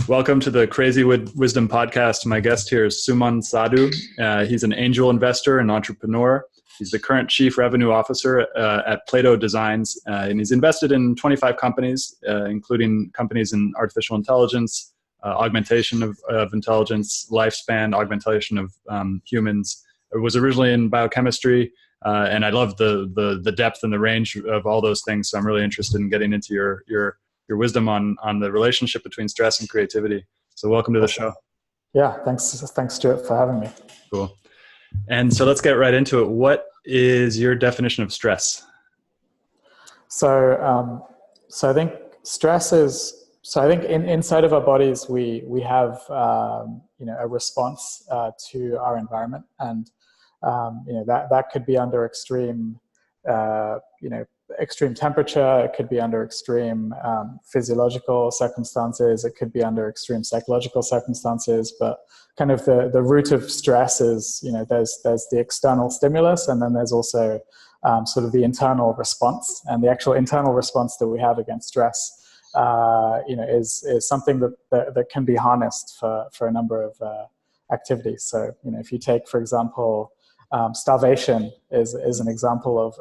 Welcome to the Crazy Wisdom Podcast. My guest here is Sumon Sadhu. He's an angel investor and entrepreneur. He's the current chief revenue officer at Plato Designs, and he's invested in 25 companies, including companies in artificial intelligence, augmentation of intelligence, lifespan, augmentation of humans. It was originally in biochemistry, and I love the depth and the range of all those things. So I'm really interested in getting into your wisdom on the relationship between stress and creativity. So welcome to the show. Yeah, thanks Stuart, for having me. Cool. And so let's get right into it. What is your definition of stress? So I think stress is, inside of our bodies, we have, a response to our environment. And, that could be under extreme, extreme temperature. It could be under extreme physiological circumstances. It could be under extreme psychological circumstances. But kind of the root of stress is, there's the external stimulus, and then there's also sort of the internal response. And the actual internal response that we have against stress, is something that can be harnessed for a number of activities. So, if you take, for example, starvation is an example of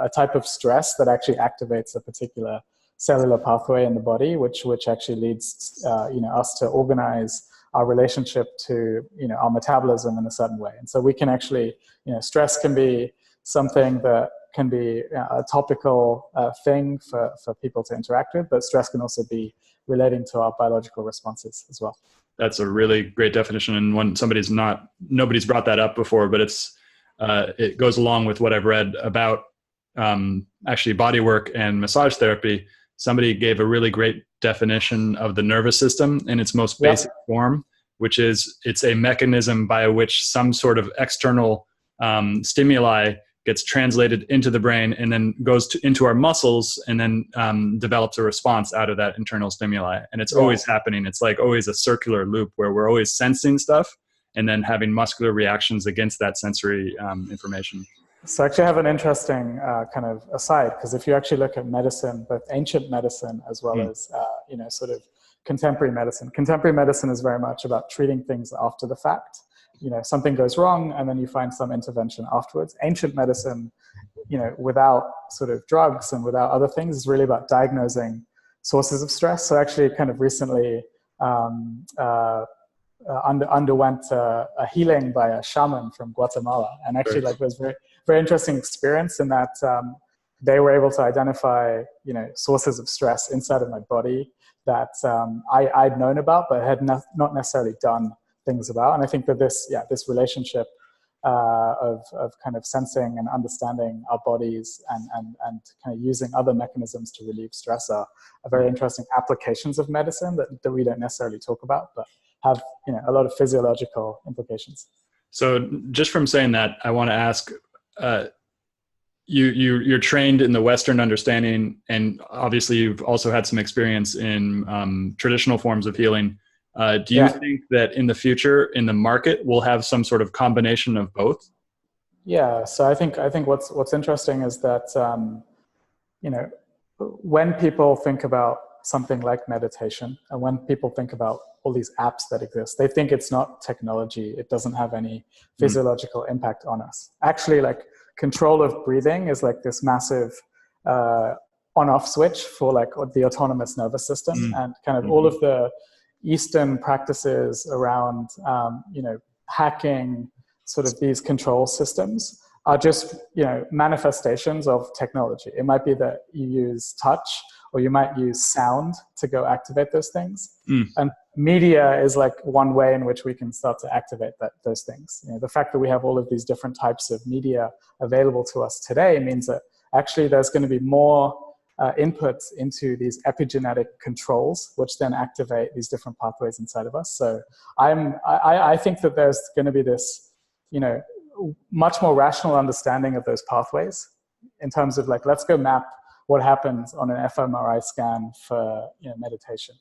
a type of stress that actually activates a particular cellular pathway in the body, which actually leads us to organize our relationship to our metabolism in a certain way. And so we can actually, stress can be something that can be a topical thing for people to interact with, but stress can also be relating to our biological responses as well. That's a really great definition, and when nobody's brought that up before, but it goes along with what I've read about actually body work and massage therapy. Somebody gave a really great definition of the nervous system in its most basic form, which is it's a mechanism by which some sort of external stimuli gets translated into the brain and then goes into our muscles and then develops a response out of that internal stimuli. And it's always happening. It's like always a circular loop where we're always sensing stuff and then having muscular reactions against that sensory information. So I actually have an interesting kind of aside, because if you actually look at medicine, both ancient medicine as well as, sort of contemporary medicine is very much about treating things after the fact. Something goes wrong and then you find some intervention afterwards. Ancient medicine, without sort of drugs and without other things, is really about diagnosing sources of stress. So actually kind of recently, underwent a healing by a shaman from Guatemala, and actually it was very, very interesting experience in that they were able to identify sources of stress inside of my body that I'd known about but had not necessarily done things about. And I think that this relationship of kind of sensing and understanding our bodies and kind of using other mechanisms to relieve stress are very interesting applications of medicine that we don't necessarily talk about, but have a lot of physiological implications. So just from saying that, I want to ask, you're trained in the Western understanding, and obviously you've also had some experience in traditional forms of healing. Do you think that in the future, in the market, we'll have some sort of combination of both? Yeah. So I think what's interesting is that when people think about something like meditation, and when people think about all these apps that exist, they think it's not technology. It doesn't have any physiological impact on us. Actually, like control of breathing is like this massive on-off switch for like the autonomous nervous system, and kind of all of the Eastern practices around, hacking sort of these control systems are just, manifestations of technology. It might be that you use touch, or you might use sound to go activate those things. And media is like one way in which we can start to activate those things. The fact that we have all of these different types of media available to us today means that actually there's going to be more inputs into these epigenetic controls, which then activate these different pathways inside of us. So I think that there's going to be this, much more rational understanding of those pathways in terms of like, let's go map what happens on an fMRI scan for meditation.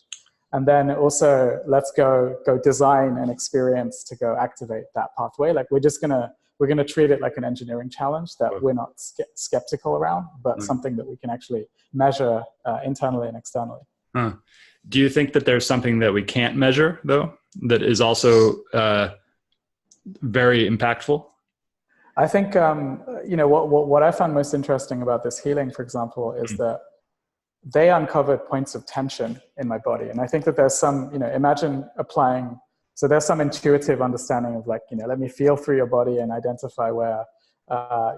And then also let's go design an experience to go activate that pathway. Like we're going to treat it like an engineering challenge that we're not skeptical around, but something that we can actually measure internally and externally. Do you think that there's something that we can't measure, though, that is also very impactful? I think, what I found most interesting about this healing, for example, is that they uncovered points of tension in my body. And I think that there's some, imagine applying, so there's some intuitive understanding of like, let me feel through your body and identify where,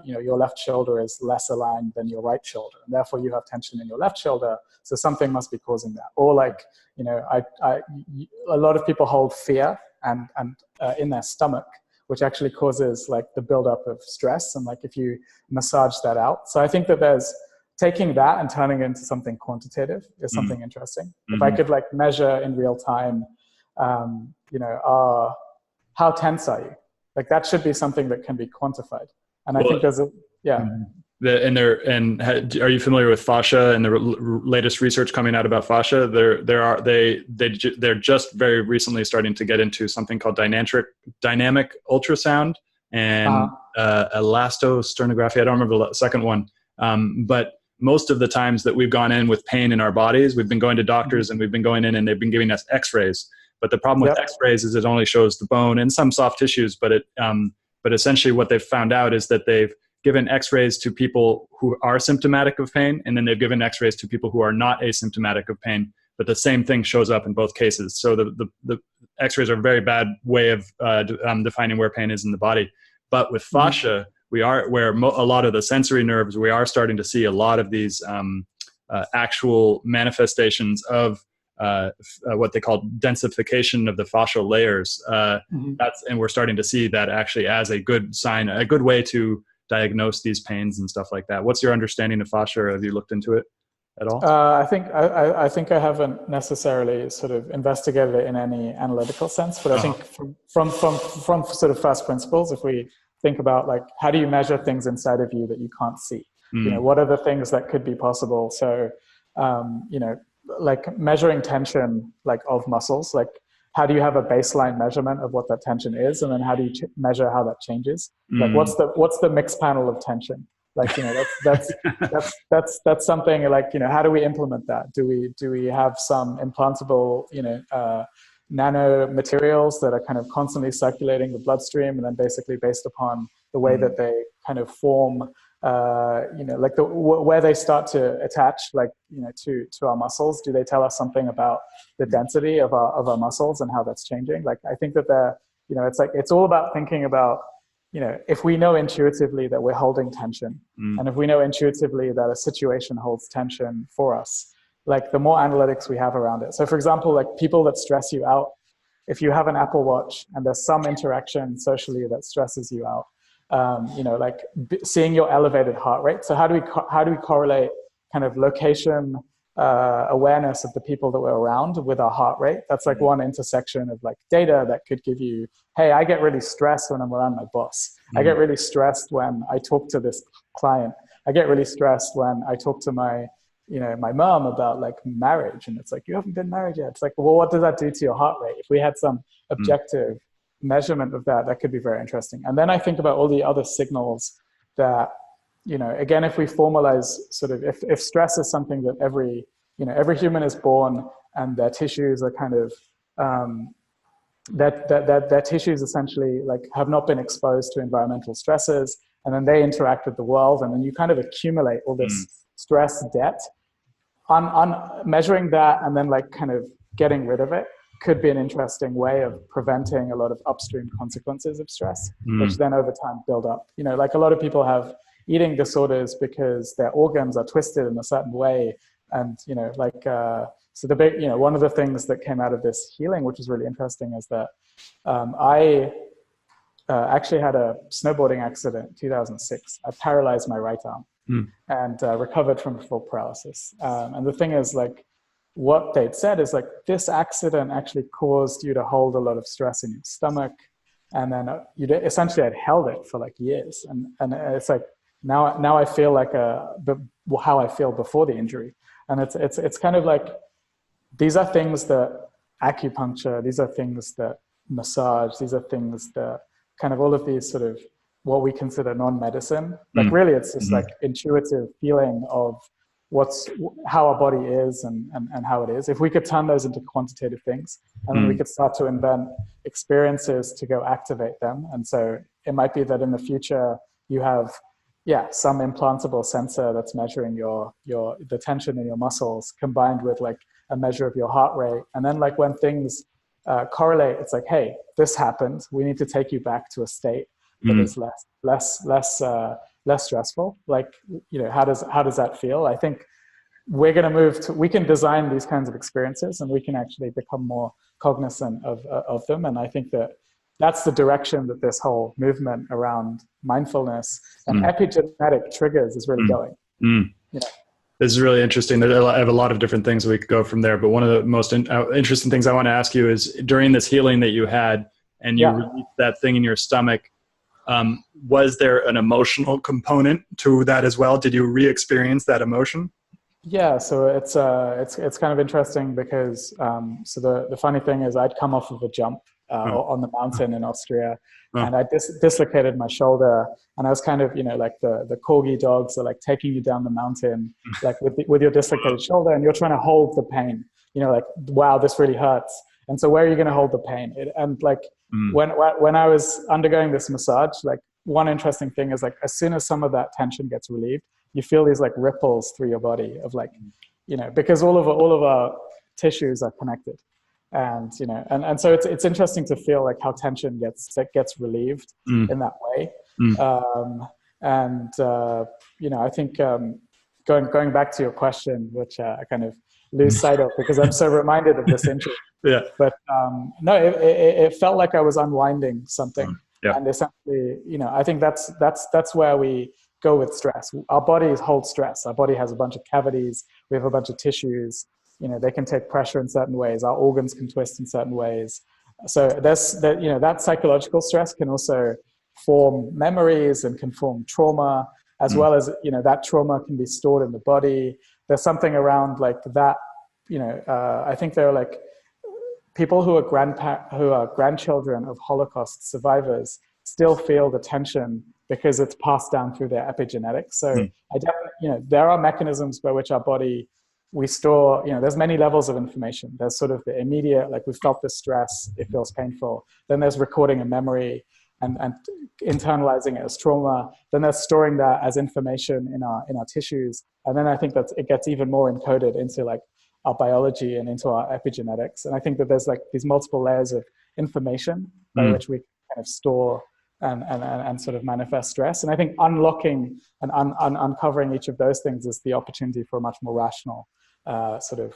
your left shoulder is less aligned than your right shoulder. And therefore you have tension in your left shoulder. So something must be causing that. Or like, a lot of people hold fear and in their stomach, which actually causes like the buildup of stress. And like if you massage that out. So I think that there's taking that and turning it into something quantitative is something interesting. If I could like measure in real time, how tense are you? Like that should be something that can be quantified. And I think there's a, are you familiar with fascia and the latest research coming out about fascia? They're just very recently starting to get into something called dynamic ultrasound and elastosternography. I don't remember the second one, but most of the times that we've gone in with pain in our bodies, we've been going to doctors and we've been going in and they've been giving us X-rays. But the problem with X-rays is it only shows the bone and some soft tissues. But essentially what they've found out is that they've given X-rays to people who are symptomatic of pain, and then they've given X-rays to people who are not asymptomatic of pain. But the same thing shows up in both cases. So the X-rays are a very bad way of defining where pain is in the body. But with fascia, a lot of the sensory nerves, we are starting to see a lot of these actual manifestations of what they call densification of the fascial layers. And we're starting to see that actually as a good sign, a good way to diagnose these pains and stuff like that. What's your understanding of fascia? Have you looked into it at all? I think I haven't necessarily sort of investigated it in any analytical sense, but I think from sort of first principles, if we think about like, how do you measure things inside of you that you can't see? What are the things that could be possible? So, like measuring tension, like of muscles, like how do you have a baseline measurement of what that tension is? And then how do you measure how that changes? Like what's the mixed panel of tension? Like, that's something like, how do we implement that? Do we have some implantable, nano materials that are kind of constantly circulating the bloodstream, and then basically based upon the way that they kind of form, like where they start to attach, like, to our muscles, do they tell us something about the density of our muscles and how that's changing? Like, I think that it's all about thinking about, if we know intuitively that we're holding tension, and if we know intuitively that a situation holds tension for us, like the more analytics we have around it. So for example, like people that stress you out, if you have an Apple Watch and there's some interaction socially that stresses you out, like seeing your elevated heart rate. So how do we correlate kind of location awareness of the people that we're around with our heart rate? That's like one intersection of like data that could give you, hey, I get really stressed when I'm around my boss. I get really stressed when I talk to this client. I get really stressed when I talk to my mom about like marriage, and it's like, you haven't been married yet. It's like, well, what does that do to your heart rate? If we had some objective measurement of that could be very interesting. And then I think about all the other signals that, again, if we formalize sort of, if stress is something that every human is born, and their tissues are kind of, that their tissues essentially like have not been exposed to environmental stresses, and then they interact with the world, and then you kind of accumulate all this stress debt. On measuring that and then like kind of getting rid of it could be an interesting way of preventing a lot of upstream consequences of stress, which then over time build up. Like a lot of people have eating disorders because their organs are twisted in a certain way. And, so the big, one of the things that came out of this healing, which is really interesting, is that I actually had a snowboarding accident in 2006. I paralyzed my right arm and recovered from full paralysis. And the thing is, like, what they'd said is like, this accident actually caused you to hold a lot of stress in your stomach. And then you essentially had held it for like years. And it's like, now I feel like how I feel before the injury. And it's kind of like, these are things that acupuncture, these are things that massage, these are things that kind of all of these sort of what we consider non-medicine. Like really it's just like intuitive feeling of how our body is and how it is. If we could turn those into quantitative things, and then we could start to invent experiences to go activate them. And so it might be that in the future you have, some implantable sensor that's measuring the tension in your muscles combined with like a measure of your heart rate. And then like when things correlate, it's like, hey, this happened. We need to take you back to a state that is less stressful. Like, how does that feel? I think we're going to we can design these kinds of experiences, and we can actually become more cognizant of them. And I think that's the direction that this whole movement around mindfulness and epigenetic triggers is really going. This is really interesting. I have a lot of different things we could go from there, but one of the most interesting things I want to ask you is, during this healing that you had and you released that thing in your stomach, was there an emotional component to that as well? Did you re-experience that emotion? Yeah, so it's kind of interesting because so the funny thing is, I'd come off of a jump on the mountain in Austria, and I dislocated my shoulder, and I was kind of, like the corgi dogs are like taking you down the mountain, like with your dislocated shoulder, and you're trying to hold the pain, like, wow, this really hurts. And so where are you going to hold the pain? When I was undergoing this massage, like, one interesting thing is, like, as soon as some of that tension gets relieved, you feel these like ripples through your body of like, because all of our tissues are connected. And, and so it's interesting to feel like how tension gets relieved in that way. I think going back to your question, which I kind of lose sight of because I'm so reminded of this interest. But no, it felt like I was unwinding something. And essentially, I think that's where we go with stress. Our bodies hold stress. Our body has a bunch of cavities. We have a bunch of tissues. They can take pressure in certain ways. Our organs can twist in certain ways. So that psychological stress can also form memories and can form trauma, as well as, that trauma can be stored in the body. There's something around like that, I think there are like people who are grandchildren of Holocaust survivors still feel the tension because it's passed down through their epigenetics. So I definitely, there are mechanisms by which our body, we store, there's many levels of information. There's sort of the immediate, like, we felt the stress, it feels painful. Then there's recording a memory and internalizing it as trauma. Then there's storing that as information in our tissues. And then I think that it gets even more encoded into like our biology and into our epigenetics. And I think that there's like these multiple layers of information by which we kind of store and sort of manifest stress. And I think unlocking and uncovering each of those things is the opportunity for a much more rational sort of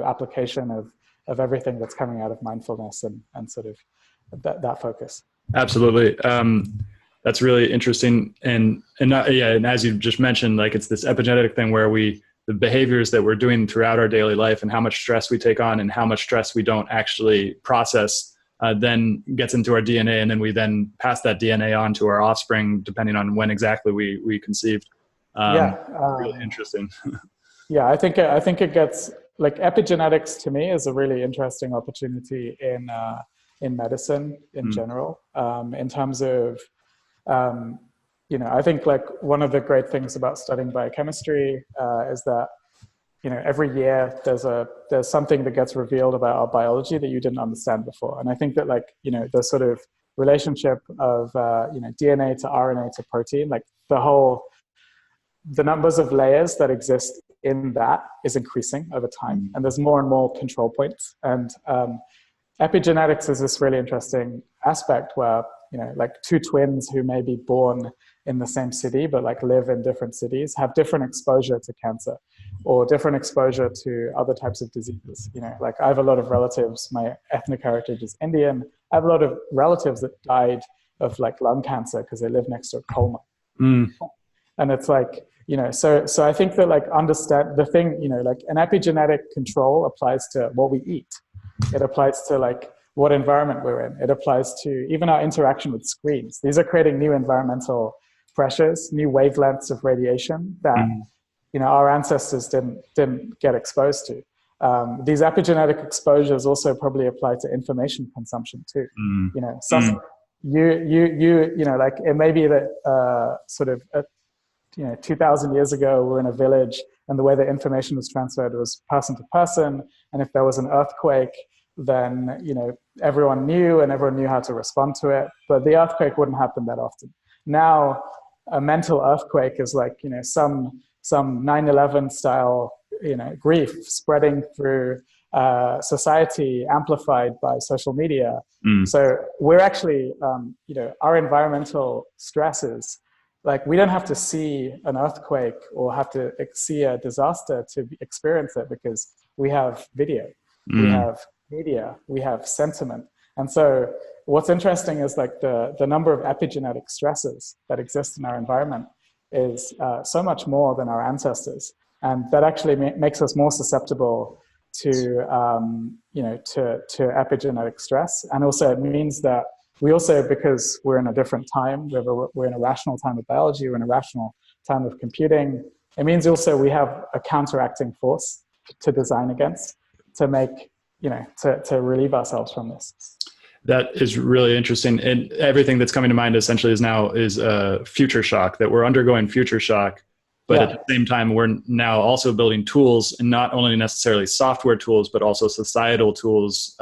application of everything that's coming out of mindfulness and sort of that focus. Absolutely. That's really interesting. And as you just mentioned, like, it's this epigenetic thing where the behaviors that we're doing throughout our daily life and how much stress we take on and how much stress we don't actually process then gets into our DNA, and then we then pass that DNA on to our offspring, depending on when exactly we conceived. Really interesting. I think it gets, like, epigenetics to me is a really interesting opportunity in medicine in general, in terms of, I think like one of the great things about studying biochemistry is that, every year there's something that gets revealed about our biology that you didn't understand before. And I think that, like, the sort of relationship of, DNA to RNA to protein, like the numbers of layers that exist in that is increasing over time. And there's more and more control points. And epigenetics is this really interesting aspect where, like, two twins who may be born in the same city, but like live in different cities, have different exposure to cancer or different exposure to other types of diseases. Like, I have a lot of relatives, my ethnic heritage is Indian. I have a lot of relatives that died of like lung cancer because they live next to a coal mine. And it's like, so I think that, like, understand the thing, like, an epigenetic control applies to what we eat. It applies to like what environment we're in. It applies to even our interaction with screens. These are creating new environmental pressures, new wavelengths of radiation that, our ancestors didn't get exposed to. These epigenetic exposures also probably apply to information consumption too. Like, it may be that sort of 2,000 years ago, we're in a village, and the way the information was transferred was person to person. And if there was an earthquake, then everyone knew, and everyone knew how to respond to it. But the earthquake wouldn't happen that often. Now, a mental earthquake is like some 9/11 style grief spreading through society, amplified by social media. So we're actually our environmental stresses, like we don't have to see an earthquake or have to see a disaster to experience it, because we have video, we have media, we have sentiment. And so what's interesting is like the number of epigenetic stresses that exist in our environment is so much more than our ancestors. And that actually makes us more susceptible to epigenetic stress. And also it means that we also, because we're in a different time, we're in a rational time of biology, we're in a rational time of computing, it means also we have a counteracting force to design against, to make, to relieve ourselves from this. That is really interesting. And everything that's coming to mind essentially is future shock, that we're undergoing future shock. But at the same time, we're now also building tools, and not only necessarily software tools, but also societal tools,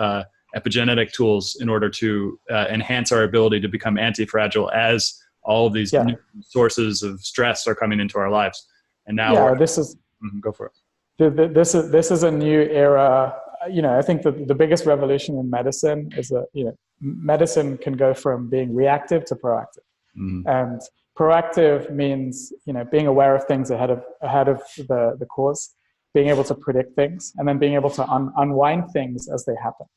epigenetic tools, in order to enhance our ability to become anti-fragile as all of these new sources of stress are coming into our lives. And now this is go for it. This is a new era. I think the biggest revolution in medicine is that medicine can go from being reactive to proactive. And proactive means being aware of things ahead of the cause, being able to predict things, and then being able to unwind things as they happen.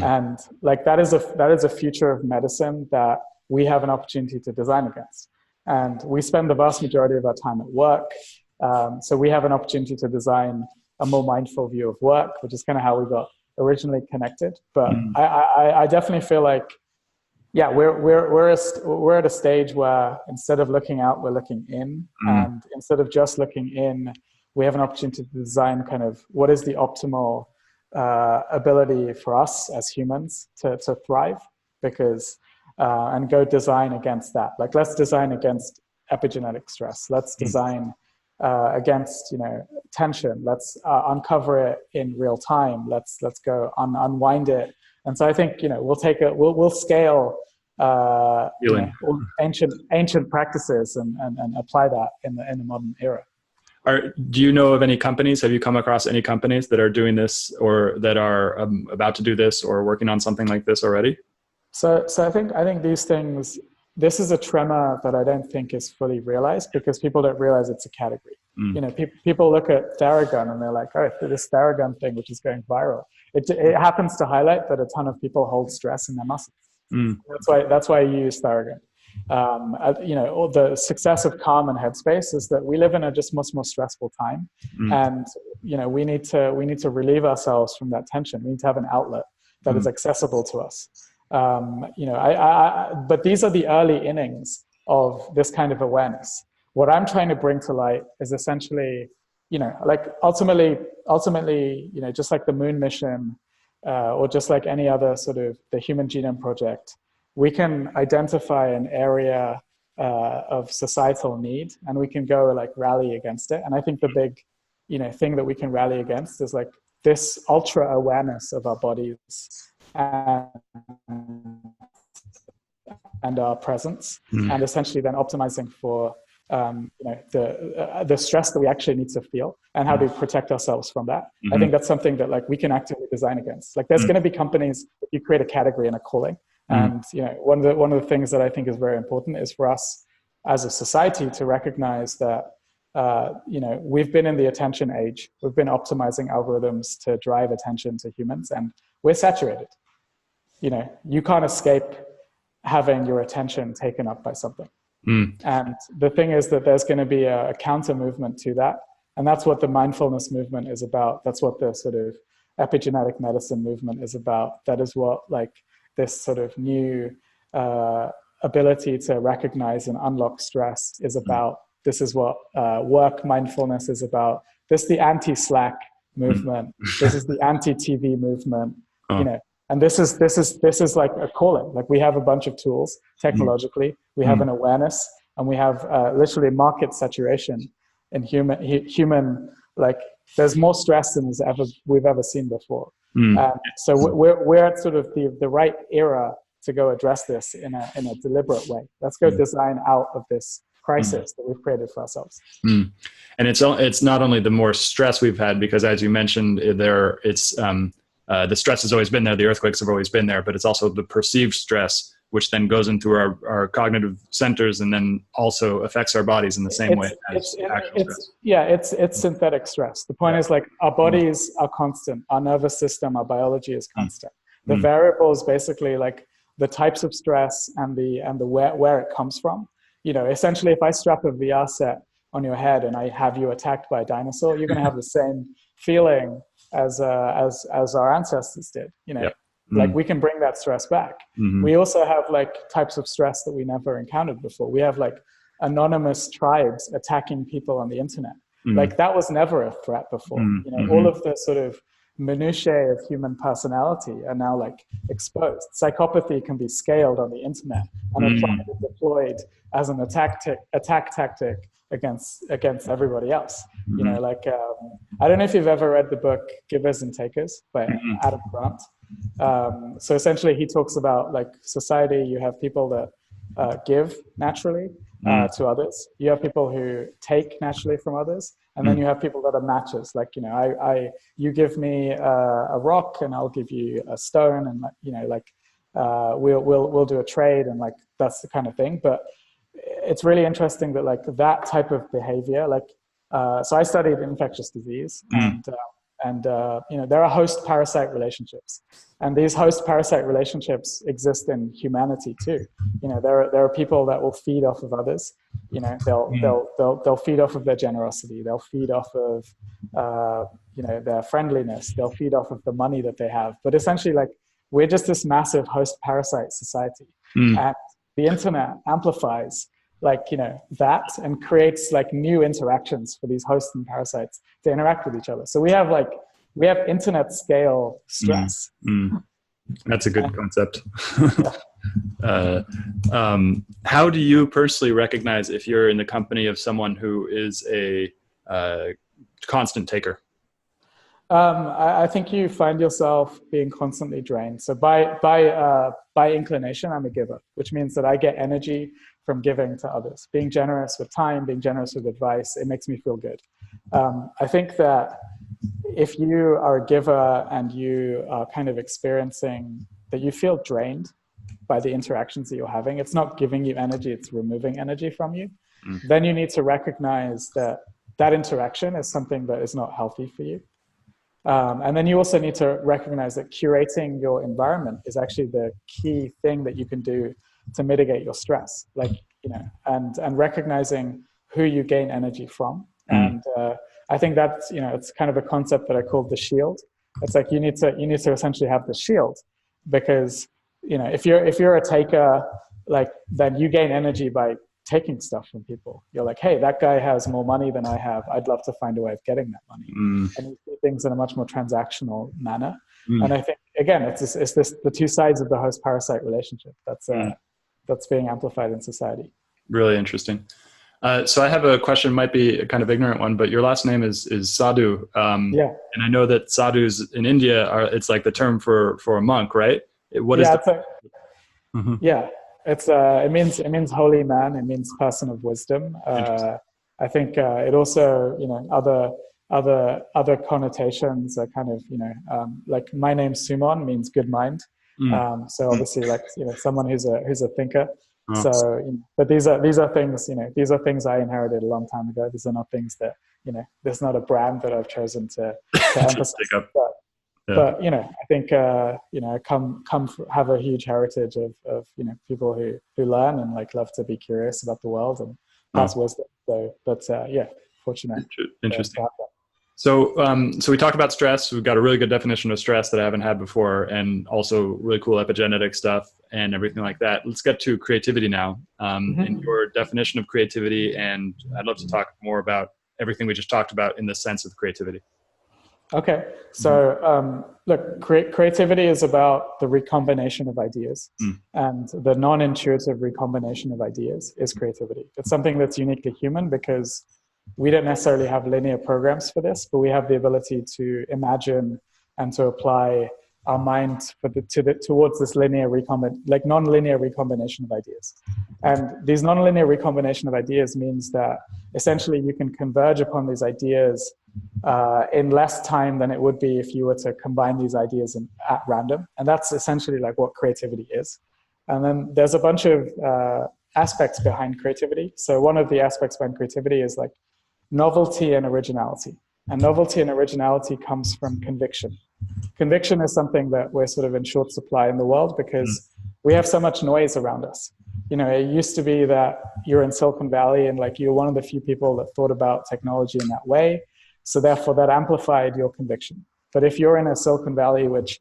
And like that is a future of medicine that we have an opportunity to design against. And we spend the vast majority of our time at work, so we have an opportunity to design a more mindful view of work, which is kind of how we got originally connected. But I definitely feel like, we're at a stage where instead of looking out, we're looking in, and instead of just looking in, we have an opportunity to design kind of what is the optimal ability for us as humans to thrive, because and go design against that. Like, let's design against epigenetic stress. Let's design against tension. Let's uncover it in real time. Let's go unwind it. And so I think we'll scale ancient practices and apply that in the modern era. Do you know of any companies? Have you come across any companies that are doing this, or that are about to do this, or working on something like this already? So I think these things. This is a tremor that I don't think is fully realized, because people don't realize it's a category. People look at Theragun and they're like, oh, this Theragun thing, which is going viral. It happens to highlight that a ton of people hold stress in their muscles. That's why you use Theragun. The success of Calm and Headspace is that we live in a just much more stressful time, and we need to relieve ourselves from that tension. We need to have an outlet that is accessible to us. But these are the early innings of this kind of awareness. What I'm trying to bring to light is essentially, ultimately, just like the moon mission, or just like any other sort of the Human Genome Project, we can identify an area of societal need, and we can go rally against it. And I think the big, thing that we can rally against is like this ultra awareness of our bodies and our presence, and essentially then optimizing for the stress that we actually need to feel, and how to protect ourselves from that. I think that's something that we can actively design against. There's going to be companies, you create a category and a calling, and one of the things that I think is very important is for us as a society to recognize that we've been in the attention age. We've been optimizing algorithms to drive attention to humans, and we're saturated. You can't escape having your attention taken up by something. And the thing is that there's going to be a counter movement to that. And that's what the mindfulness movement is about. That's what the sort of epigenetic medicine movement is about. That is what this sort of new ability to recognize and unlock stress is about. This is what work mindfulness is about. This is the anti-Slack movement. This is the anti-TV movement. And this is like a calling. We have a bunch of tools technologically. We have an awareness. and we have literally market saturation in human, like there's more stress than we've ever seen before. So we're at sort of the right era to go address this in a deliberate way. Let's go design out of this crisis that we've created for ourselves. And it's not only the more stress we've had, because as you mentioned, the stress has always been there, the earthquakes have always been there, but it's also the perceived stress, which then goes into our cognitive centers and then also affects our bodies in the same way as actual stress. Yeah, it's synthetic stress. The point is, like, our bodies are constant, our nervous system, our biology is constant. The variables, basically, like the types of stress and the where it comes from. You know, essentially, if I strap a VR set on your head and I have you attacked by a dinosaur, you're going to have the same feeling as our ancestors did. You know, Yep. like we can bring that stress back. We also have like types of stress that we never encountered before. We have like anonymous tribes attacking people on the internet. Like that was never a threat before. You know, all of the sort of minutiae of human personality are now like exposed. Psychopathy can be scaled on the internet and applied and deployed as an attack tactic against everybody else. You know, like I don't know if you've ever read the book Givers and Takers by Adam Grant. So essentially he talks about like society. You have people that give naturally to others. You have people who take naturally from others. And then you have people that are matches. Like, you know, you give me a rock and I'll give you a stone, and you know, like we'll do a trade, and like that's the kind of thing. But it's really interesting that like that type of behavior, like so I studied infectious disease, and you know, there are host-parasite relationships, and these host-parasite relationships exist in humanity too. You know, there are people that will feed off of others. You know, they'll feed off of their generosity. They'll feed off of you know, their friendliness. They'll feed off of the money that they have. But essentially, like, we're just this massive host-parasite society, and the internet amplifies, like, you know, that, and creates like new interactions for these hosts and parasites to interact with each other. So we have internet scale stress. That's a good concept. How do you personally recognize if you're in the company of someone who is a constant taker? I think you find yourself being constantly drained. So by inclination, I'm a giver, which means that I get energy from giving to others. Being generous with time, being generous with advice, it makes me feel good. I think that if you are a giver and you are kind of experiencing that you feel drained by the interactions that you're having, it's not giving you energy, it's removing energy from you, then you need to recognize that that interaction is something that is not healthy for you. And then you also need to recognize that curating your environment is actually the key thing that you can do to mitigate your stress. Like, you know, and recognizing who you gain energy from. And I think that's, you know, it's kind of a concept that I call the shield. It's like you need to essentially have the shield, because, you know, if you're a taker, like, then you gain energy by taking stuff from people. You're like, hey, that guy has more money than I have. I'd love to find a way of getting that money. And you see things in a much more transactional manner. And I think, again, it's the two sides of the host-parasite relationship that's being amplified in society. Really interesting. So I have a question, might be a kind of ignorant one, but your last name is Sadhu. And I know that sadhus in India it's like the term for a monk, right? What is Yeah, it means holy man. It means person of wisdom. I think it also, you know, other connotations are kind of, you know, like my name Sumon means good mind. So obviously, like, you know, someone who's a thinker. So, you know, but these are things, you know, these are things I inherited a long time ago. These are not things that, you know, there's not a brand that I've chosen to emphasize. But you know, I think you know, have a huge heritage of you know, people who learn and like love to be curious about the world and pass wisdom. So, but yeah, fortunate. Interesting. So we talked about stress. We've got a really good definition of stress that I haven't had before, and also really cool epigenetic stuff and everything like that. Let's get to creativity now, and your definition of creativity. And I'd love to talk more about everything we just talked about in the sense of creativity. Okay. So, look, creativity is about the recombination of ideas, and the non-intuitive recombination of ideas is creativity. It's something that's uniquely human because we don't necessarily have linear programs for this, but we have the ability to imagine and to apply our mind towards this non-linear recombination of ideas. And these non-linear recombination of ideas means that essentially you can converge upon these ideas in less time than it would be if you were to combine these ideas at random. And that's essentially like what creativity is. And then there's a bunch of aspects behind creativity. So one of the aspects behind creativity is like novelty and originality. And novelty and originality comes from conviction. Conviction is something that we're sort of in short supply in the world because we have so much noise around us. You know, it used to be that you're in Silicon Valley and like you're one of the few people that thought about technology in that way. So therefore that amplified your conviction. But if you're in a Silicon Valley, which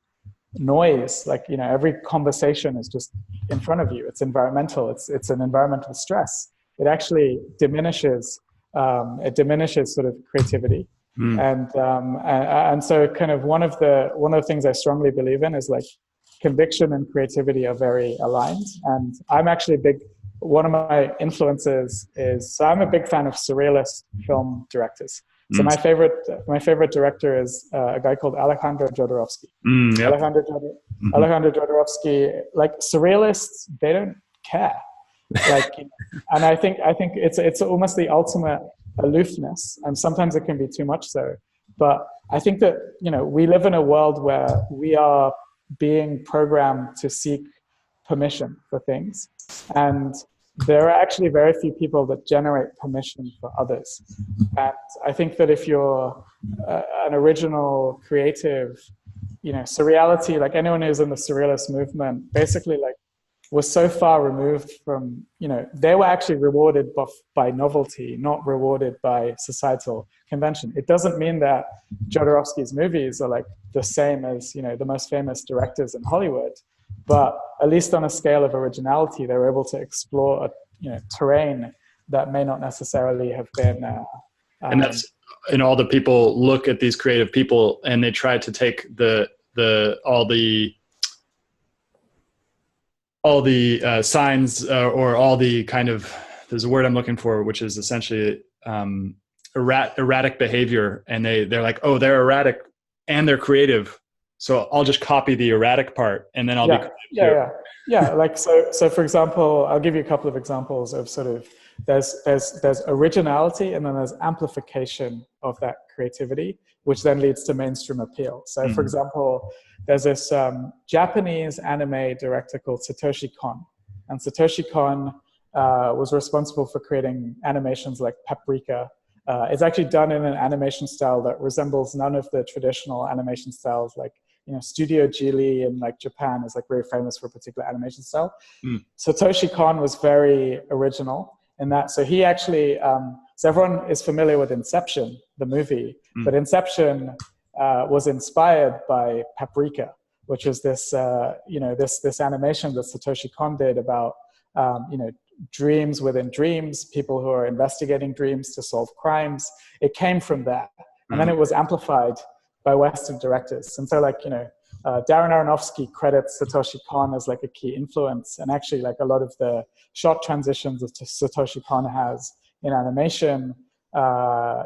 noise, like, you know, every conversation is just in front of you. It's environmental. It's an environmental stress. It actually diminishes sort of creativity. And so kind of one of the things I strongly believe in is like conviction and creativity are very aligned. And I'm actually one of my influences so I'm a big fan of surrealist film directors. So my favorite director is a guy called Alejandro Jodorowski. Yep. Alejandro Jodorowski, like surrealists, they don't care. Like, and I think it's almost the ultimate aloofness, and sometimes it can be too much so. But I think that, you know, we live in a world where we are being programmed to seek permission for things, and there are actually very few people that generate permission for others. And I think that if you're an original, creative, you know, surreality, like anyone who's in the surrealist movement, basically like was so far removed from, you know, they were actually rewarded by novelty, not rewarded by societal convention. It doesn't mean that Jodorowsky's movies are like the same as, you know, the most famous directors in Hollywood, but at least on a scale of originality, they were able to explore, you know, terrain that may not necessarily have been. And that's, and all the people look at these creative people and they try to take all the signs or all the kind of, there's a word I'm looking for, which is essentially erratic behavior. And they're like, oh, they're erratic and they're creative. So I'll just copy the erratic part and then I'll be creative. Yeah. Like, so for example, I'll give you a couple of examples of sort of, there's originality and then there's amplification of that creativity, which then leads to mainstream appeal. So for example, there's this Japanese anime director called Satoshi Kon. And Satoshi Kon was responsible for creating animations like Paprika. It's actually done in an animation style that resembles none of the traditional animation styles. Like, you know, Studio Ghibli in like Japan is like very famous for a particular animation style. Satoshi Kon was very original in that. So he actually, so everyone is familiar with Inception, the movie, but Inception was inspired by Paprika, which is this, you know, this animation that Satoshi Kon did about, you know, dreams within dreams, people who are investigating dreams to solve crimes. It came from that. And then it was amplified by Western directors. And so like, you know, Darren Aronofsky credits Satoshi Kon as like a key influence. And actually like a lot of the shot transitions that Satoshi Kon has in animation,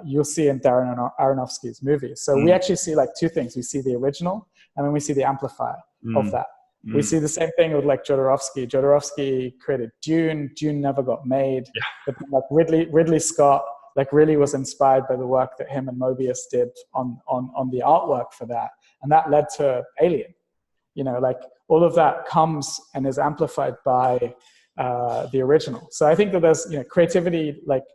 you'll see in Darren Aronofsky's movies. So we actually see like two things. We see the original and then we see the amplifier of that. We see the same thing with like Jodorowsky. Jodorowsky created Dune. Dune never got made. Yeah. But like Ridley Scott like really was inspired by the work that him and Mobius did on the artwork for that. And that led to Alien. You know, like all of that comes and is amplified by the original. So I think that there's, you know, creativity, like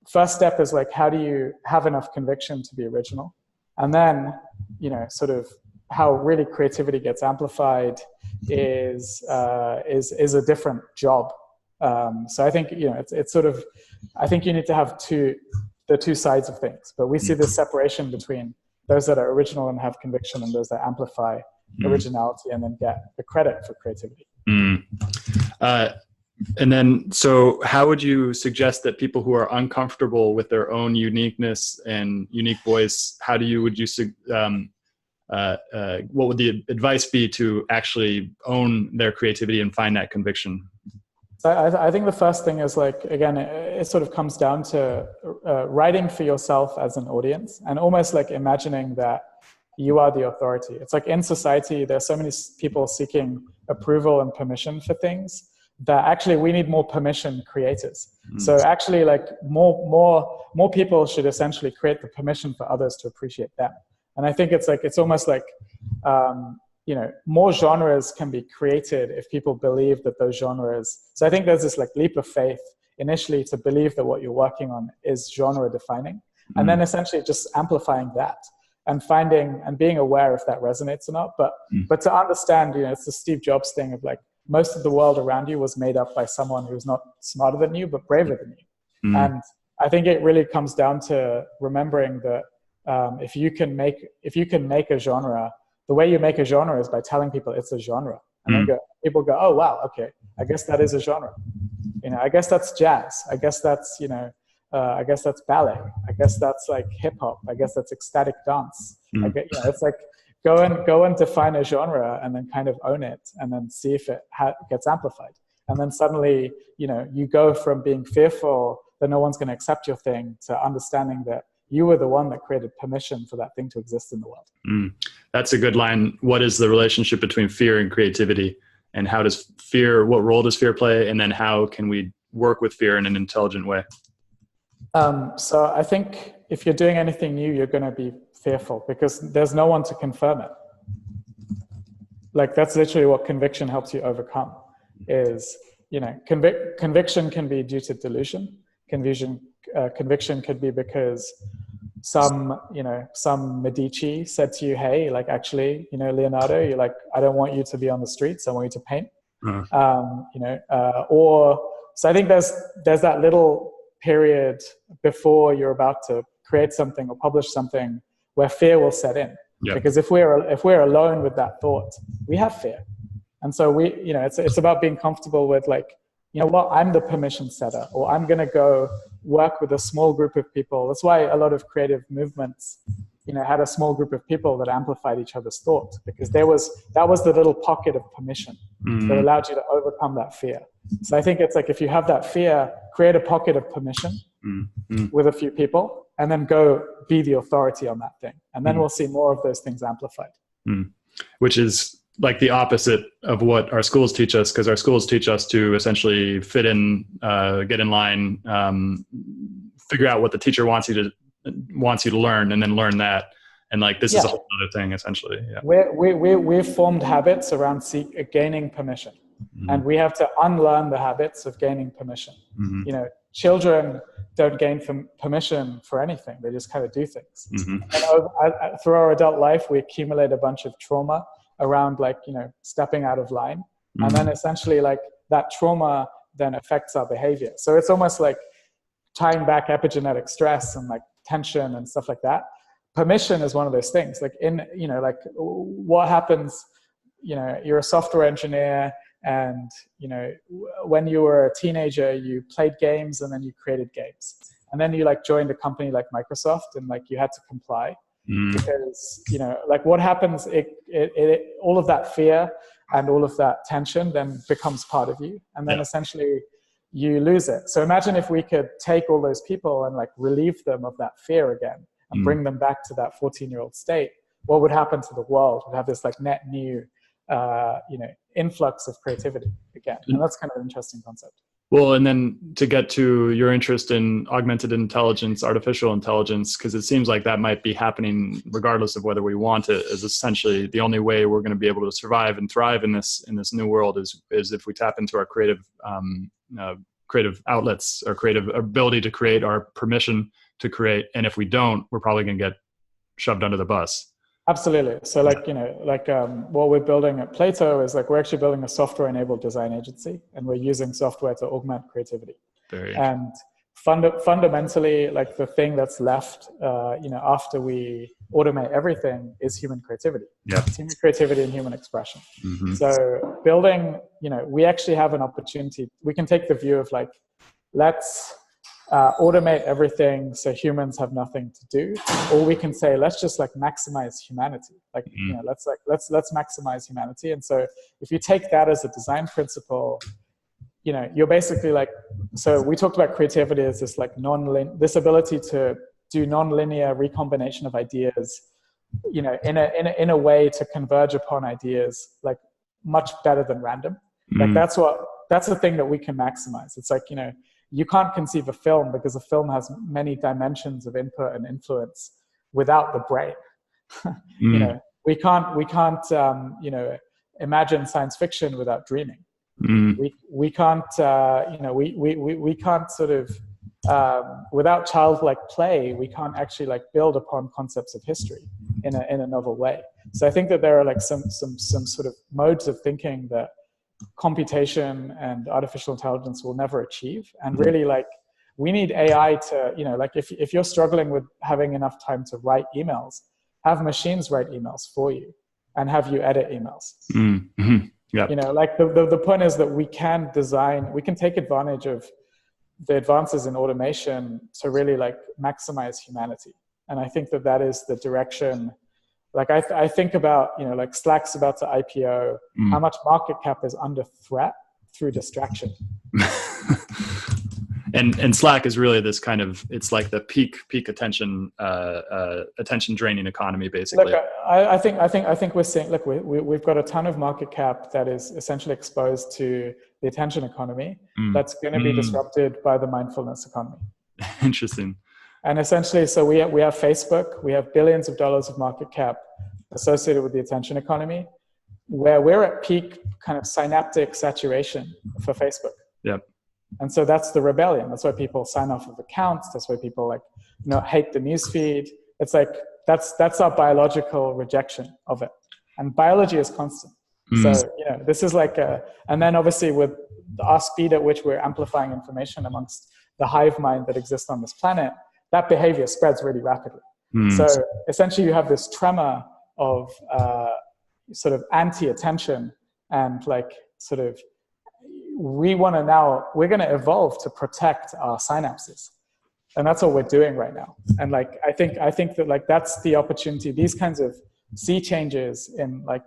first step is like, how do you have enough conviction to be original? And then, you know, sort of how really creativity gets amplified is a different job. So I think, you know, it's sort of, I think you need to have the two sides of things, but we see this separation between those that are original and have conviction and those that amplify originality and then get the credit for creativity. And then, so how would you suggest that people who are uncomfortable with their own uniqueness and unique voice, what would the advice be to actually own their creativity and find that conviction? So I think the first thing is, like, again, it sort of comes down to writing for yourself as an audience, and almost like imagining that you are the authority. It's like in society, there's so many people seeking approval and permission for things that actually we need more permission creators. So actually, like, more people should essentially create the permission for others to appreciate them. And I think it's almost like, more genres can be created if people believe that those genres. So I think there's this like leap of faith initially to believe that what you're working on is genre defining, and then essentially just amplifying that and finding and being aware if that resonates or not. But to understand, it's the Steve Jobs thing of like, most of the world around you was made up by someone who's not smarter than you, but braver than you. And I think it really comes down to remembering that if you can make a genre, the way you make a genre is by telling people it's a genre. And then people go, oh, wow, okay, I guess that is a genre. I guess that's jazz. I guess that's, I guess that's ballet. I guess that's like hip hop. I guess that's ecstatic dance. It's like, go and define a genre and then kind of own it and then see if it gets amplified. And then suddenly, you go from being fearful that no one's going to accept your thing to understanding that you were the one that created permission for that thing to exist in the world. That's a good line. What is the relationship between fear and creativity? And what role does fear play? And then how can we work with fear in an intelligent way? So I think if you're doing anything new, you're going to be fearful because there's no one to confirm it. Like, that's literally what conviction helps you overcome is, conviction can be due to delusion. Conviction could be because some Medici said to you, hey, like, actually, Leonardo, you're like, I don't want you to be on the streets. I want you to paint. So I think there's that little period before you're about to create something or publish something where fear will set in. Because if we're alone with that thought, we have fear. And so it's about being comfortable with, like, I'm the permission setter, or I'm going to go work with a small group of people. That's why a lot of creative movements, had a small group of people that amplified each other's thought, because that was the little pocket of permission that allowed you to overcome that fear. So I think it's like, if you have that fear, create a pocket of permission with a few people, and then go be the authority on that thing. And then we'll see more of those things amplified. Which is like the opposite of what our schools teach us, because our schools teach us to essentially fit in, get in line, figure out what the teacher wants you to learn, and then learn that. And like, this is a whole other thing, essentially. We've formed habits around gaining permission. And we have to unlearn the habits of gaining permission. Children don't gain permission for anything. They just kind of do things. And through our adult life, we accumulate a bunch of trauma around, like, stepping out of line. And then essentially, like, that trauma then affects our behavior. So it's almost like tying back epigenetic stress and like tension and stuff like that. Permission is one of those things. Like, what happens, you're a software engineer, and when you were a teenager, you played games and then you created games, and then you like joined a company like Microsoft, and like you had to comply because like, what happens, all of that fear and all of that tension then becomes part of you, and then essentially you lose it. So imagine if we could take all those people and like relieve them of that fear again and bring them back to that 14-year-old state. What would happen to the world? We'd have this like net new influx of creativity again. And that's kind of an interesting concept. Well, and then to get to your interest in augmented intelligence, artificial intelligence, because it seems like that might be happening regardless of whether we want it, is essentially the only way we're going to be able to survive and thrive in this new world is if we tap into our creative outlets, our creative ability to create, our permission to create. And if we don't, we're probably going to get shoved under the bus. Absolutely. So what we're building at Plato is like, we're actually building a software-enabled design agency, and we're using software to augment creativity. Very and fundamentally, like the thing that's left, after we automate everything is human creativity. Yeah. It's human creativity and human expression. Mm-hmm. So building, we actually have an opportunity. We can take the view of like, let's automate everything so humans have nothing to do, or we can say, let's just like maximize humanity. Like, let's maximize humanity. And so if you take that as a design principle, you're basically like, so we talked about creativity as this like this ability to do non-linear recombination of ideas, in a way to converge upon ideas like much better than random. Like that's the thing that we can maximize. It's like, you can't conceive a film because a film has many dimensions of input and influence without the brain. We can't imagine science fiction without dreaming. We can't we can't sort of without childlike play, we can't actually like build upon concepts of history in a novel way. So I think that there are like some sort of modes of thinking that computation and artificial intelligence will never achieve. And really, like, we need AI to, like if you're struggling with having enough time to write emails, have machines write emails for you and have you edit emails. Mm-hmm. Yeah. Like the point is that we can take advantage of the advances in automation to really like maximize humanity. And I think that is the direction. Like I think about, like Slack's about to IPO, how much market cap is under threat through distraction. And Slack is really this kind of, it's like the peak attention draining economy, basically. Look, I think we're seeing, look, we've got a ton of market cap that is essentially exposed to the attention economy that's going to be disrupted by the mindfulness economy. Interesting. And essentially, so we have Facebook, we have billions of dollars of market cap associated with the attention economy, where we're at peak kind of synaptic saturation for Facebook. Yep. And so that's the rebellion. That's why people sign off of accounts. That's why people like, hate the newsfeed. It's like, that's our biological rejection of it. And biology is constant. So, this is like and then obviously with our speed at which we're amplifying information amongst the hive mind that exists on this planet, that behavior spreads really rapidly. So essentially you have this tremor of sort of anti-attention and like sort of, we're going to evolve to protect our synapses. And that's what we're doing right now. And like, I think that like, that's the opportunity. These kinds of sea changes in like,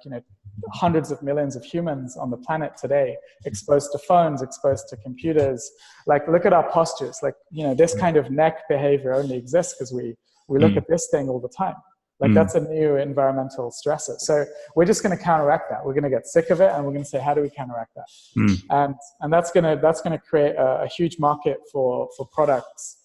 hundreds of millions of humans on the planet today, exposed to phones, exposed to computers. Like, look at our postures. Like, this kind of neck behavior only exists because we look at this thing all the time. Like, that's a new environmental stressor. So we're just going to counteract that. We're going to get sick of it, and we're going to say, how do we counteract that? And that's going to create a huge market for products.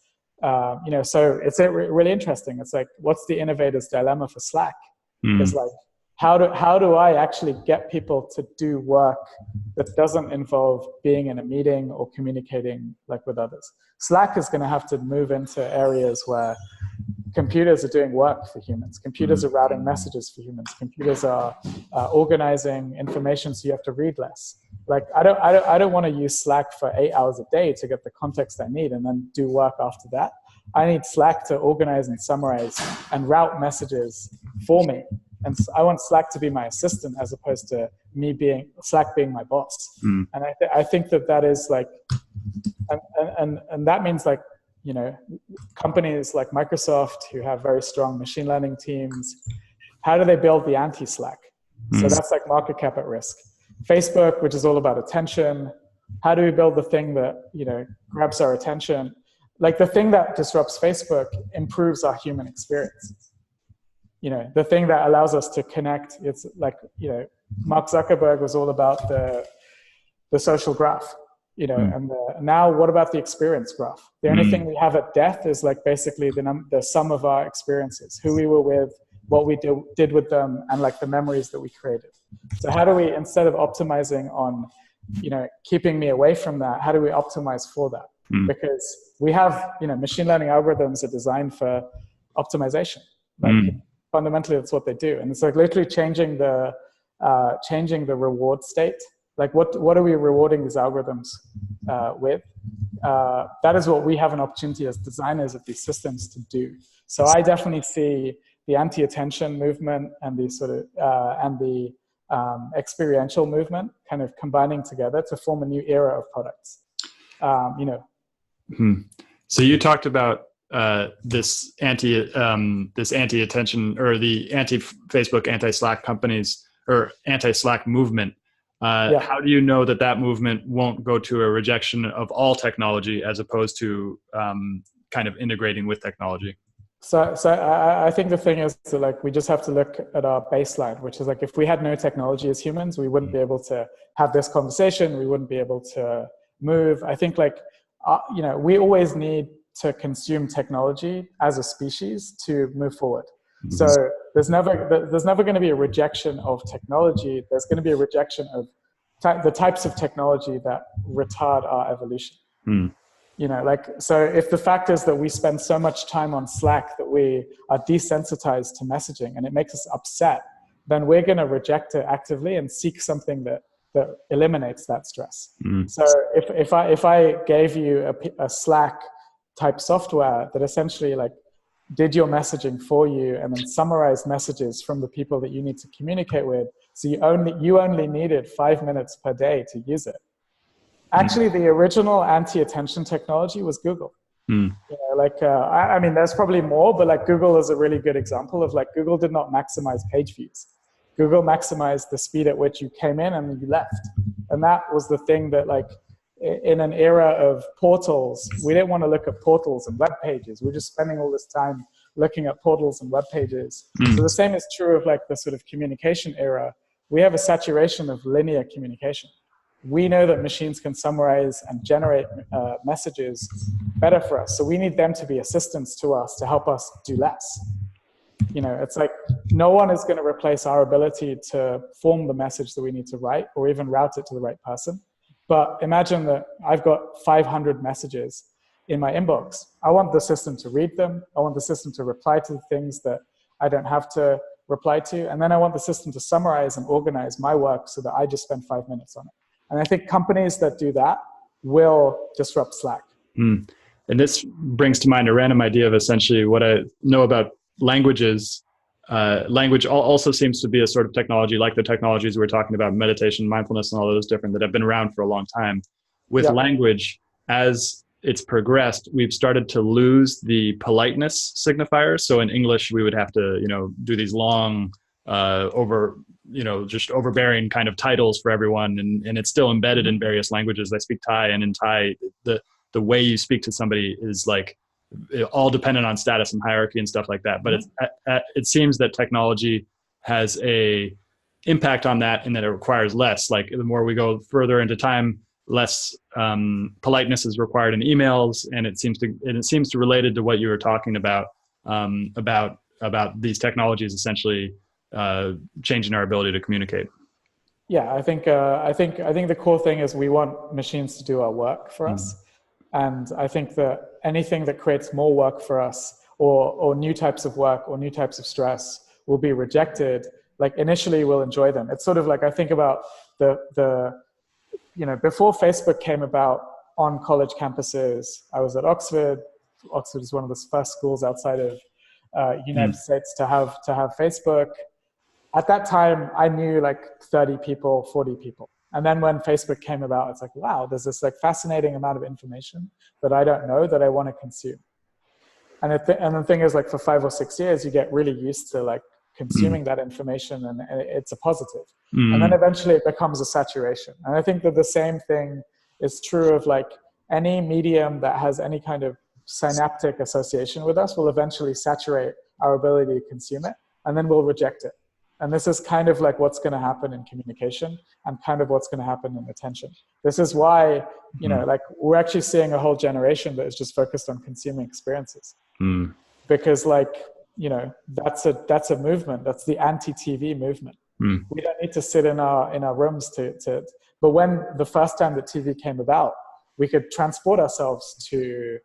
So it's really interesting. It's like, what's the innovator's dilemma for Slack? It's like, how do I actually get people to do work that doesn't involve being in a meeting or communicating like with others? Slack is going to have to move into areas where computers are doing work for humans. Computers are routing messages for humans. Computers are organizing information so you have to read less. Like, I don't want to use Slack for 8 hours a day to get the context I need and then do work after that. I need Slack to organize and summarize and route messages for me. And I want Slack to be my assistant as opposed to Slack being my boss. And I think that is like, and that means like, companies like Microsoft who have very strong machine learning teams, how do they build the anti-Slack? So that's like market cap at risk. Facebook, which is all about attention, how do we build the thing that, grabs our attention? Like, the thing that disrupts Facebook improves our human experience. The thing that allows us to connect, it's like, Mark Zuckerberg was all about the social graph, and now what about the experience graph? The only thing we have at death is like basically the sum of our experiences, who we were with, what we did with them, and like the memories that we created. So how do we, instead of optimizing on, keeping me away from that, how do we optimize for that? Because we have, machine learning algorithms are designed for optimization. Like, fundamentally, that's what they do. And it's like literally changing the reward state. Like, what are we rewarding these algorithms with? that is what we have an opportunity as designers of these systems to do. So I definitely see the anti-attention movement and the sort of experiential movement kind of combining together to form a new era of products. So you talked about this anti-attention, or the anti-Facebook, anti-Slack companies, or anti-Slack movement. How do you know that movement won't go to a rejection of all technology as opposed to kind of integrating with technology? So I think the thing is that, like, we just have to look at our baseline, which is like, if we had no technology as humans, we wouldn't be able to have this conversation. We wouldn't be able to move. I think, like, we always need to consume technology as a species to move forward. Mm-hmm. So there's never going to be a rejection of technology. There's going to be a rejection of the types of technology that retard our evolution. Mm. So if the fact is that we spend so much time on Slack that we are desensitized to messaging and it makes us upset, then we're going to reject it actively and seek something that eliminates that stress. Mm. So if I gave you a Slack type software that essentially, like, did your messaging for you and then summarized messages from the people that you need to communicate with, so you only needed 5 minutes per day to use it. Actually, the original anti-attention technology was Google. Mm. I mean, there's probably more, but like, Google is a really good example of, like, Google did not maximize page views. Google maximized the speed at which you came in and you left. And that was the thing that, like, in an era of portals, we didn't want to look at portals and web pages. We're just spending all this time looking at portals and web pages. Mm. So the same is true of, like, the sort of communication era. We have a saturation of linear communication. We know that machines can summarize and generate messages better for us. So we need them to be assistants to us to help us do less. It's like, no one is going to replace our ability to form the message that we need to write or even route it to the right person. But imagine that I've got 500 messages in my inbox. I want the system to read them. I want the system to reply to the things that I don't have to reply to. And then I want the system to summarize and organize my work so that I just spend 5 minutes on it. And I think companies that do that will disrupt Slack. Mm. And this brings to mind a random idea of essentially what I know about languages. Language also seems to be a sort of technology, like the technologies we're talking about, meditation, mindfulness, and all those different, that have been around for a long time. With language, as it's progressed, we've started to lose the politeness signifiers. So in English, we would have to, do these long, just overbearing kind of titles for everyone. And it's still embedded in various languages. I speak Thai, and in Thai, the way you speak to somebody is like all dependent on status and hierarchy and stuff like that. But it seems that technology has a impact on that, in that it requires less. Like, the more we go further into time, less politeness is required in emails. And it seems to related to what you were talking about these technologies essentially changing our ability to communicate. Yeah, I think the core thing is we want machines to do our work for us. And I think that anything that creates more work for us, or new types of work or new types of stress, will be rejected. Like, initially we'll enjoy them. It's sort of like, I think about before Facebook came about on college campuses. I was at Oxford. Oxford is one of the first schools outside of United States to have Facebook. At that time, I knew like 30 people, 40 people. And then when Facebook came about, it's like, wow, there's this like fascinating amount of information that I don't know that I want to consume. And the thing is, like, for 5 or 6 years, you get really used to like consuming that information, and it's a positive. And then eventually it becomes a saturation. And I think that the same thing is true of like any medium that has any kind of synaptic association with us will eventually saturate our ability to consume it, and then we'll reject it. And this is kind of like what's going to happen in communication, and kind of what's going to happen in attention. This is why, like, we're actually seeing a whole generation that is just focused on consuming experiences. Because like, that's a movement. That's the anti-TV movement. We don't need to sit in our rooms but when the first time that TV came about, we could transport ourselves to,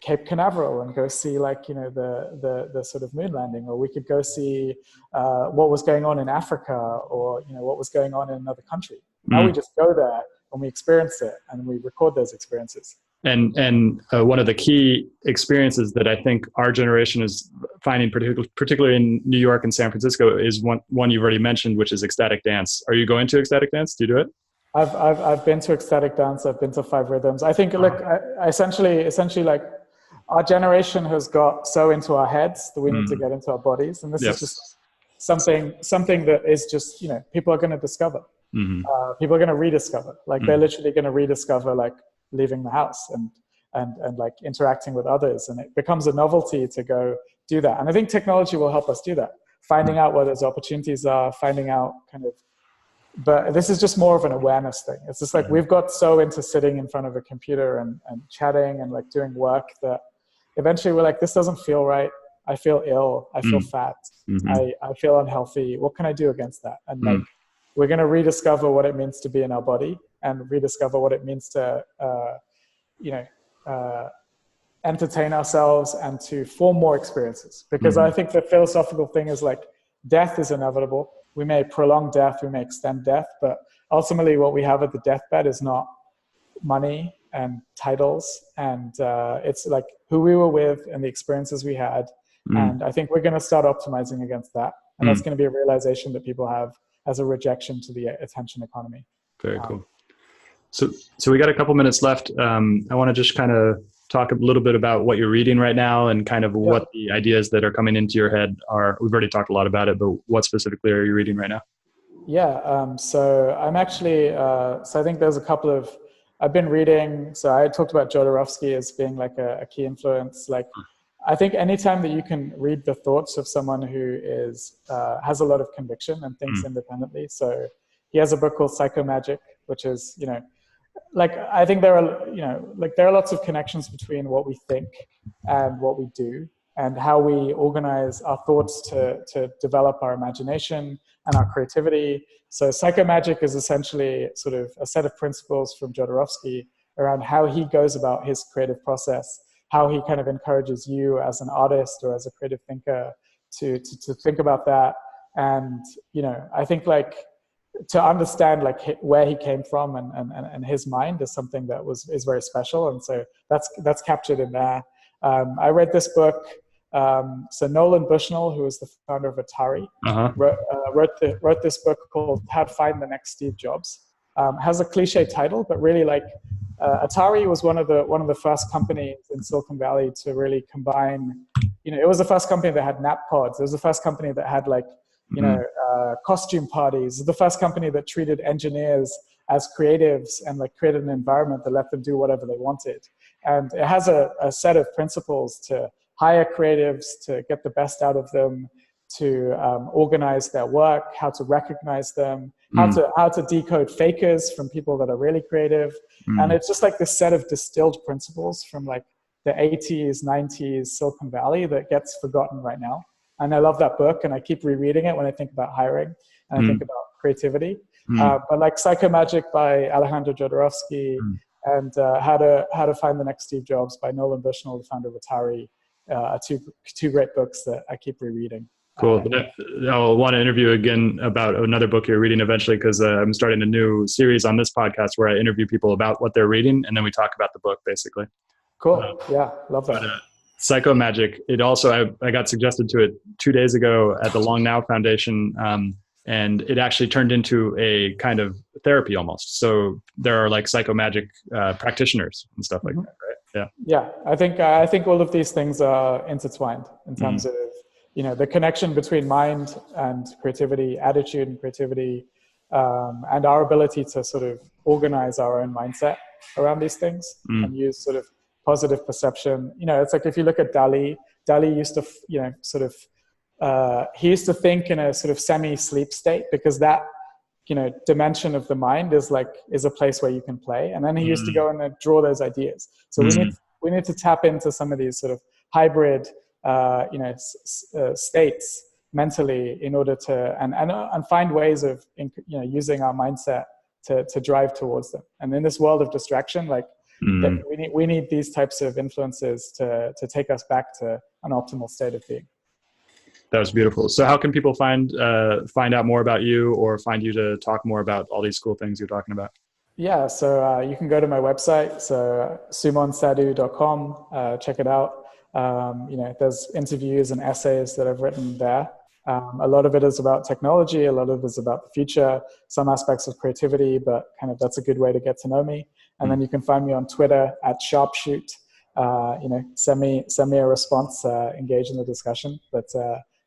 Cape Canaveral and go see like, the sort of moon landing, or we could go see what was going on in Africa, or, what was going on in another country. Now we just go there when we experience it, and we record those experiences. And one of the key experiences that I think our generation is finding, particularly in New York and San Francisco, is one you've already mentioned, which is ecstatic dance. Are you going to ecstatic dance? Do you do it? I've been to ecstatic dance. I've been to 5 Rhythms. I think, look, essentially, like, our generation has got so into our heads that we need to get into our bodies, and this is just something that is just, you know, people are going to discover. People are going to rediscover. Like, they're literally going to rediscover, like, leaving the house and like interacting with others, and it becomes a novelty to go do that. And I think technology will help us do that, finding out where those opportunities are, finding out kind of, but this is just more of an awareness thing. It's just like we've got so into sitting in front of a computer and chatting and like doing work that eventually we're like, this doesn't feel right. I feel ill. I feel fat. I feel unhealthy. What can I do against that? And like, we're going to rediscover what it means to be in our body, and rediscover what it means to, entertain ourselves and to form more experiences. Because I think the philosophical thing is like, death is inevitable. We may prolong death, we may extend death, but ultimately what we have at the deathbed is not money and titles, and it's like who we were with and the experiences we had. And I think we're going to start optimizing against that. And that's going to be a realization that people have as a rejection to the attention economy. Very cool. So we got a couple minutes left. I want to just kind of talk a little bit about what you're reading right now and kind of what the ideas that are coming into your head are. We've already talked a lot about it, but what specifically are you reading right now? Yeah. So I'm actually, so I think there's a couple of, I've been reading, so I talked about Jodorowski as being like a key influence. Like, I think anytime that you can read the thoughts of someone who is, has a lot of conviction and thinks independently. So he has a book called Psychomagic, which is, you know, like, I think there are lots of connections between what we think and what we do, and how we organize our thoughts to develop our imagination and our creativity. So Psychomagic is essentially sort of a set of principles from Jodorowski around how he goes about his creative process, how he kind of encourages you as an artist or as a creative thinker to think about that. And, you know, I think like to understand like where he came from and his mind is something that is very special. And so that's captured in there. I read this book. So Nolan Bushnell, who is the founder of Atari, wrote this book called How to Find the Next Steve Jobs. Has a cliche title, but really like Atari was one of the first companies in Silicon Valley to really combine. You know, it was the first company that had nap pods. It was the first company that had like, you know, costume parties. It was the first company that treated engineers as creatives and like created an environment that let them do whatever they wanted. And it has a set of principles to hire creatives, to get the best out of them, to organize their work, how to recognize them, how to decode fakers from people that are really creative. And it's just like this set of distilled principles from like the 80s, 90s Silicon Valley that gets forgotten right now. And I love that book, and I keep rereading it when I think about hiring and I think about creativity. But like Psychomagic by Alejandro Jodorowsky and How to Find the Next Steve Jobs by Nolan Bushnell, the founder of Atari, are two great books that I keep rereading. Cool. I'll want to interview again about another book you're reading eventually, because I'm starting a new series on this podcast where I interview people about what they're reading, and then we talk about the book basically. Cool. Yeah, love that. But, Psychomagic, it also, I got suggested to it 2 days ago at the Long Now Foundation, and it actually turned into a kind of therapy almost. So there are like Psychomagic practitioners and stuff like that, right? Yeah. Yeah, I think all of these things are intertwined in terms of, you know, the connection between mind and creativity, attitude and creativity, and our ability to sort of organize our own mindset around these things and use sort of positive perception. You know, it's like if you look at Dali used to, you know, sort of, he used to think in a sort of semi-sleep state, because that, you know, dimension of the mind is a place where you can play. And then he used to go and draw those ideas. So we need to tap into some of these sort of hybrid, you know, states mentally in order to, and find ways of, you know, using our mindset to drive towards them. And in this world of distraction, like, we need these types of influences to take us back to an optimal state of being. That was beautiful. So how can people find out more about you or find you to talk more about all these cool things you're talking about? Yeah, so you can go to my website, so sumonsadhu.com, check it out. There's interviews and essays that I've written there. A lot of it is about technology, a lot of it is about the future, some aspects of creativity, but kind of that's a good way to get to know me. And then you can find me on Twitter at sharpshoot. Send me a response, engage in the discussion. But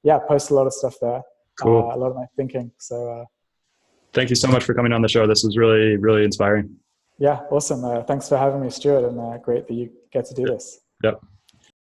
yeah, post a lot of stuff there, Cool. a lot of my thinking. So Thank you so much for coming on the show. This was really, really inspiring. yeah, awesome. Thanks for having me, Stuart, and great that you get to do this. Yep.